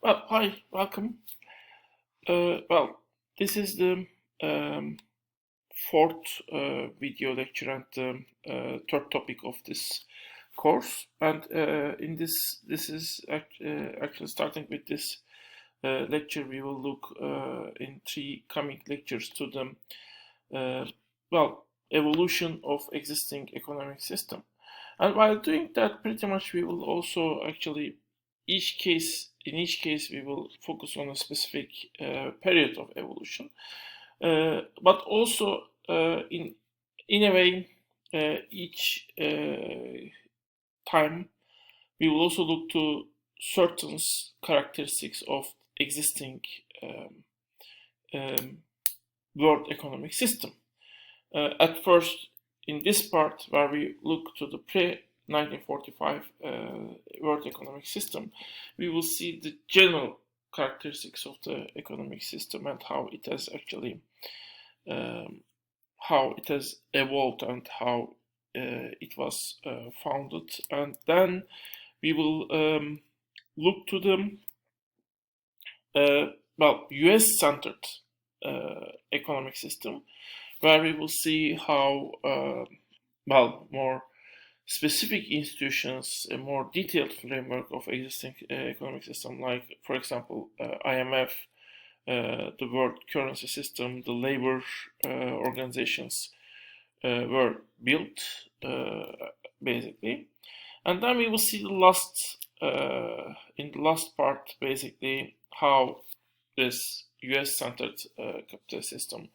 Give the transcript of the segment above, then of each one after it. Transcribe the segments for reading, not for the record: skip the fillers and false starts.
Well, hi, welcome. Well, this is the um, fourth video lecture and third topic of this course. And in this is actually starting with this lecture. We will look in three coming lectures to the evolution of existing economic system. And while doing that, pretty much we will also actually in each case we will focus on a specific period of evolution, but also in a way each time we will also look to certain characteristics of existing um, um, world economic system. At first, in this part where we look to the pre-1945 world economic system, we will see the general characteristics of the economic system and how it has actually how it has evolved and how it was founded, and then we will look to the US centered economic system, where we will see how more specific institutions, a more detailed framework of existing economic system, like for example IMF, the World Currency System, the labor organizations were built basically, and then we will see the last in the last part basically how this US centered capitalist system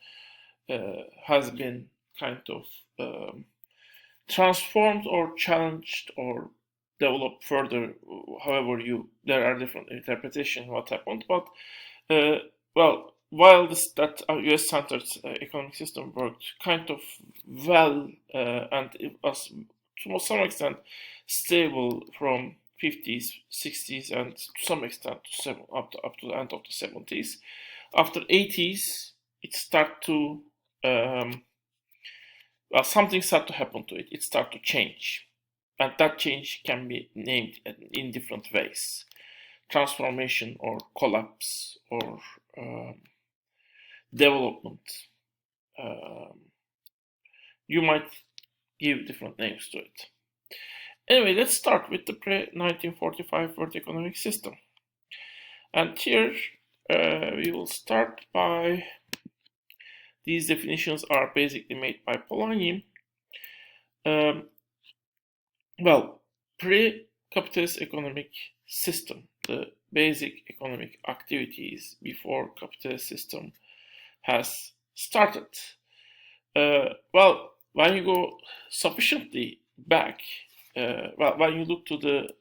has been kind of transformed or challenged or developed further. However, there are different interpretations what happened, but while that US centered economic system worked kind of well and it was to some extent stable from 50s, 60s, and to some extent up to the end of the 70s. After 80s, it started to something started to happen to it. It started to change, and that change can be named in different ways: transformation, or collapse, or development. Um, you might give different names to it. Anyway, let's start with the pre-1945 world economic system. And here we will start by, these definitions are basically made by Polanyi. Pre-capitalist economic system, the basic economic activities before capitalist system has started. When you go sufficiently back, when you look to the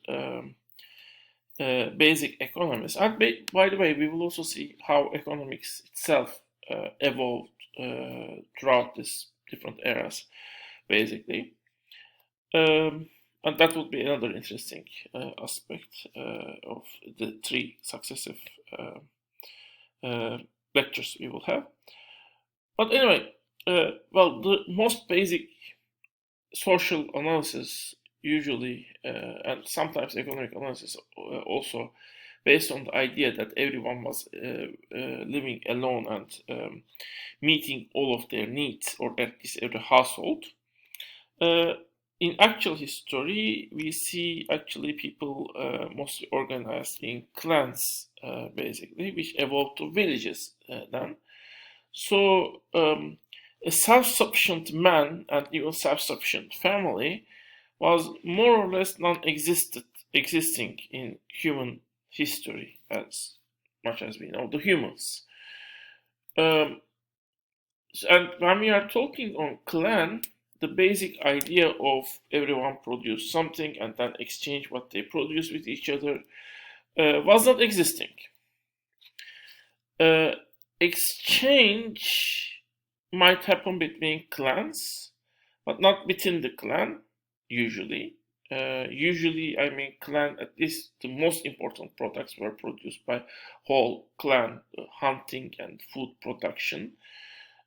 basic economics, and by the way, we will also see how economics itself evolved throughout these different eras, basically. And that would be another interesting aspect of the three successive lectures we will have. But anyway, the most basic social analysis usually, and sometimes economic analysis also, based on the idea that everyone was living alone and meeting all of their needs, or at least every household. In actual history, we see actually people mostly organized in clans, basically, which evolved to villages then. So a self-sufficient man and even self-sufficient family was more or less existing in human history, as much as we know the humans. And when we are talking on clan, the basic idea of everyone produce something and then exchange what they produce with each other was not existing. Exchange might happen between clans, but not within the clan, usually. Usually, I mean, clan, at least the most important products were produced by whole clan, hunting and food production,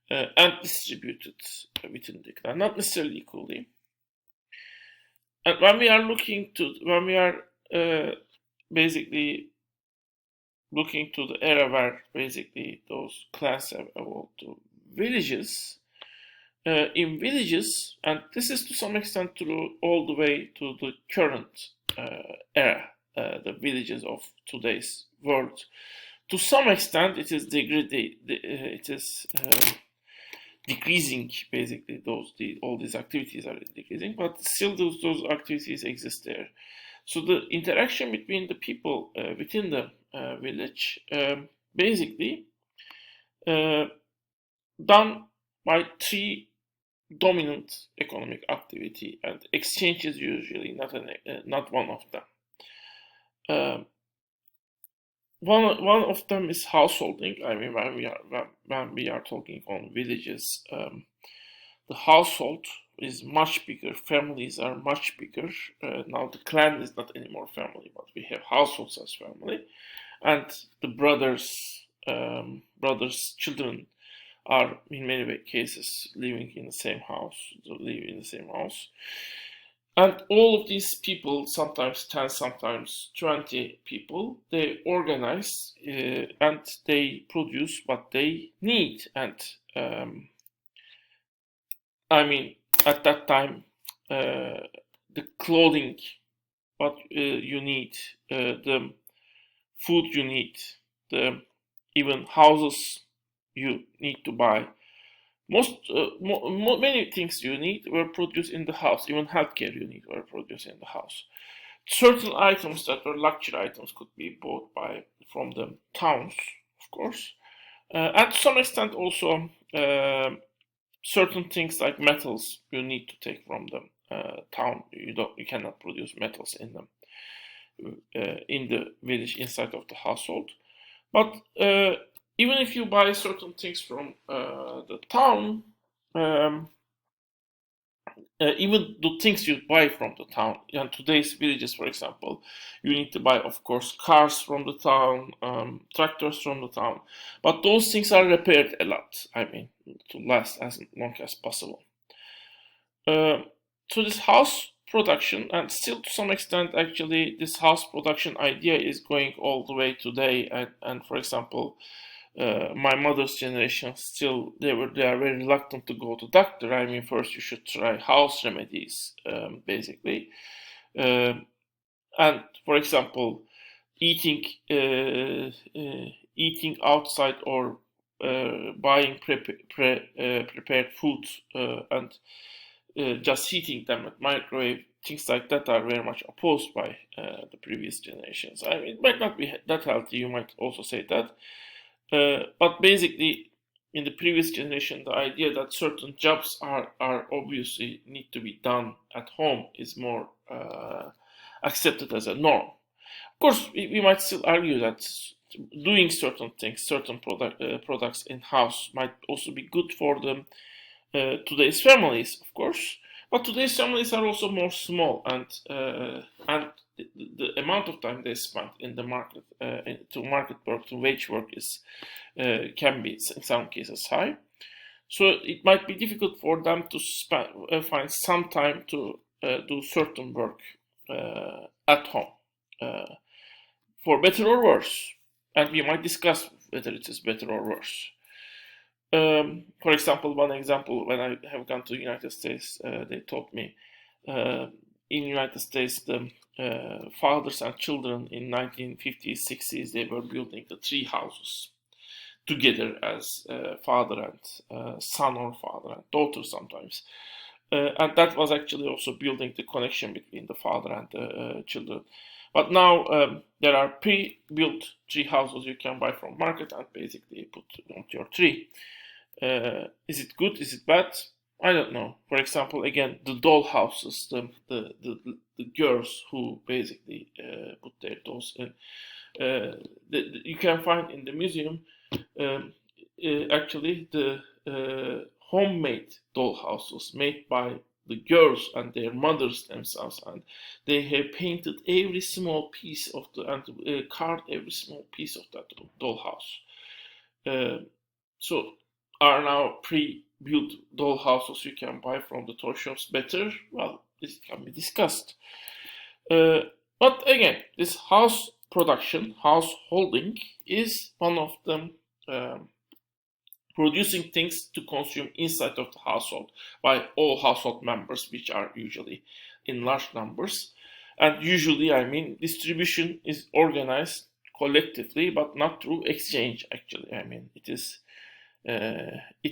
and distributed within the clan, not necessarily equally. And when we are basically looking to the era where basically those clans have evolved to villages. In villages, and this is to some extent through all the way to the current era, the villages of today's world. To some extent, it is decreasing. Basically, all these activities are decreasing, but still those activities exist there. So the interaction between the people within the village, basically, done by three dominant economic activity, and exchange is usually not one of them. One of them is householding. I mean, when we are talking on villages, the household is much bigger. Families are much bigger. Now the clan is not anymore family, but we have households as family, and the brothers' children are in many cases living in the same house, and all of these people, sometimes 10, sometimes 20 people, they organize and they produce what they need. And I mean, at that time, the clothing, what you need, the food you need, the even houses you need to buy. Many things you need were produced in the house. Even healthcare you need were produced in the house. Certain items that were luxury items could be bought from the towns, of course, and to some extent also certain things like metals you need to take from the town. You cannot produce metals in them in the village inside of the household, but even if you buy certain things from the town, even the things you buy from the town, in today's villages, for example, you need to buy, of course, cars from the town, tractors from the town, but those things are repaired a lot, I mean, to last as long as possible. So this house production, and still to some extent, actually, this house production idea is going all the way today, and for example, my mother's generation still they are very reluctant to go to doctor. I mean, first you should try house remedies, basically, and for example, eating outside or buying prepared food and just heating them at microwave, things like that are very much opposed by the previous generations. I mean, it might not be that healthy. You might also say that. But basically, in the previous generation, the idea that certain jobs are obviously need to be done at home is more accepted as a norm. Of course, we might still argue that doing certain things, certain products in house might also be good for them. Today's families, of course, but today's families are also more small, and the amount of time they spend in the market to market work, to wage work, can be in some cases high. So it might be difficult for them to find some time to do certain work at home, for better or worse. And we might discuss whether it is better or worse. For example, one example, when I have gone to the United States, they told me in the United States, the fathers and children in 1950s, 60s, they were building the three houses together as father and son, or father and daughter sometimes. And that was actually also building the connection between the father and the children. But now there are pre-built tree houses you can buy from market and basically put on your tree. Is it good? Is it bad? I don't know. For example, again, the doll houses, the girls who basically put their dolls in. You can find in the museum actually the homemade doll houses made by the girls and their mothers themselves, and they have painted every small piece of and carved every small piece of that dollhouse. So are now pre-built doll houses you can buy from the toy shops better? Well, this can be discussed. But again, this house production, householding, is one of the producing things to consume inside of the household by all household members, which are usually in large numbers. And usually, I mean, distribution is organized collectively, but not through exchange. Actually, I mean, it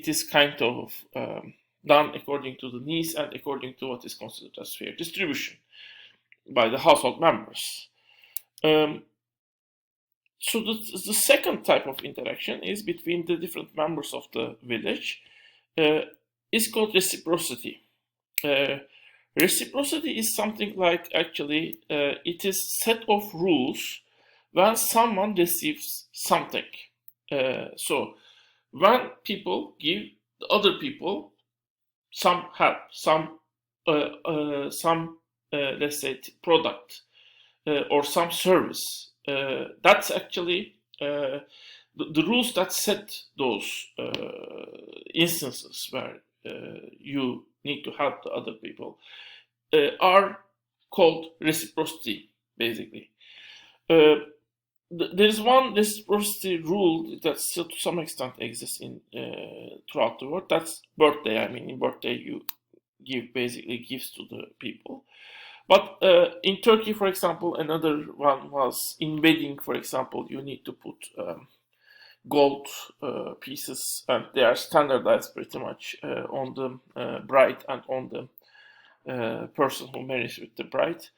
is kind of done according to the needs and according to what is considered as fair distribution by the household members. So the second type of interaction is between the different members of the village. It's called reciprocity. Reciprocity is something like, actually, it is set of rules when someone receives something. So when people give the other people some help, some let's say product or some service, that's actually the rules that set those instances where you need to help the other people are called reciprocity, basically. There's one reciprocity rule that still to some extent exists in throughout the world. That's birthday. I mean, in birthday you give basically gifts to the people. But in Turkey, for example, another one was in wedding. For example, you need to put gold pieces, and they are standardized pretty much on the bride and on the person who marries with the bride.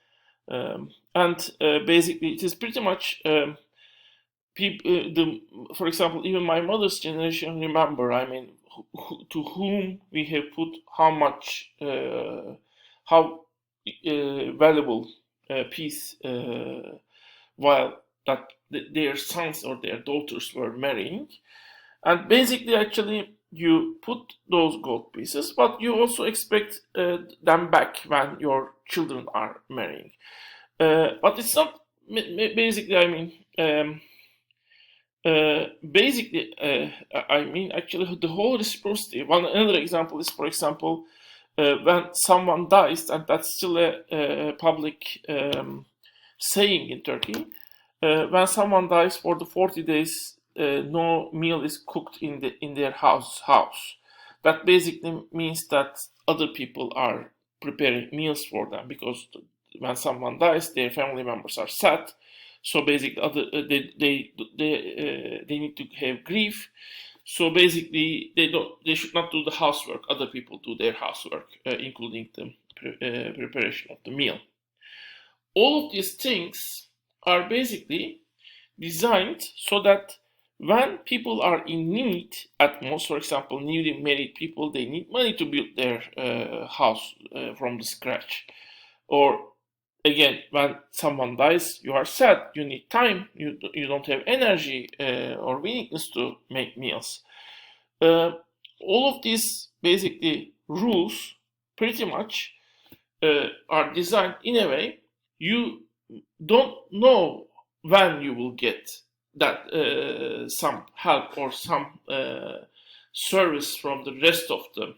And basically, it is pretty much for example, even my mother's generation remember. I mean, to whom we have put how much, how valuable piece while that their sons or their daughters were marrying, and basically, actually, you put those gold pieces, but you also expect them back when your children are marrying. But it's not basically. I mean, basically, I mean, actually, the whole reciprocity. Another example is, for example, when someone dies, and that's still a public saying in Turkey. When someone dies, for the 40 days, no meal is cooked in their house. That basically means that other people are preparing meals for them, because when someone dies, their family members are sad. So basically, they need to have grief. So basically, they should not do the housework. Other people do their housework, including the preparation of the meal. All of these things are basically designed so that when people are in need, at most, for example, newly married people, they need money to build their house from the scratch. Or again, when someone dies, you are sad, you need time, you don't have energy or willingness to make meals. All of these basically rules pretty much are designed in a way you don't know when you will get that some help or some service from the rest of the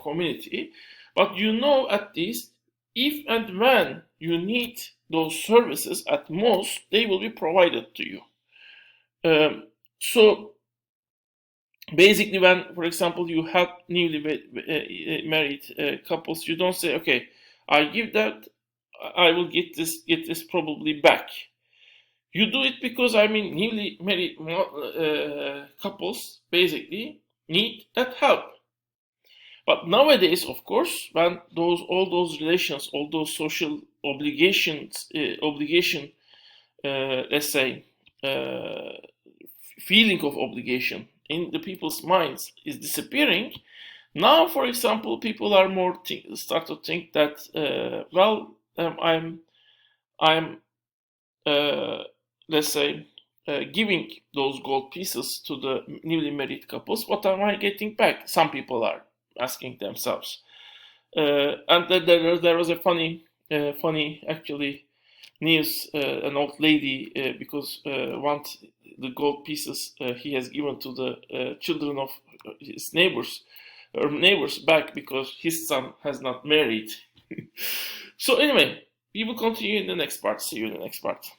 community, but you know at least if and when you need those services, at most they will be provided to you. So basically, when, for example, you help newly married couples, you don't say, okay, I give that, I will get this probably back. You do it because, I mean, newly married couples basically need that help. But nowadays, of course, when all those relations, all those social obligations, let's say, feeling of obligation in the people's minds is disappearing. Now, for example, people are more start to think that, I'm let's say, giving those gold pieces to the newly married couples. What am I getting back? Some people are asking themselves. And there was a funny actually news. An old lady, because wants the gold pieces he has given to the children of his neighbors back, because his son has not married. So anyway, we will continue in the next part. See you in the next part.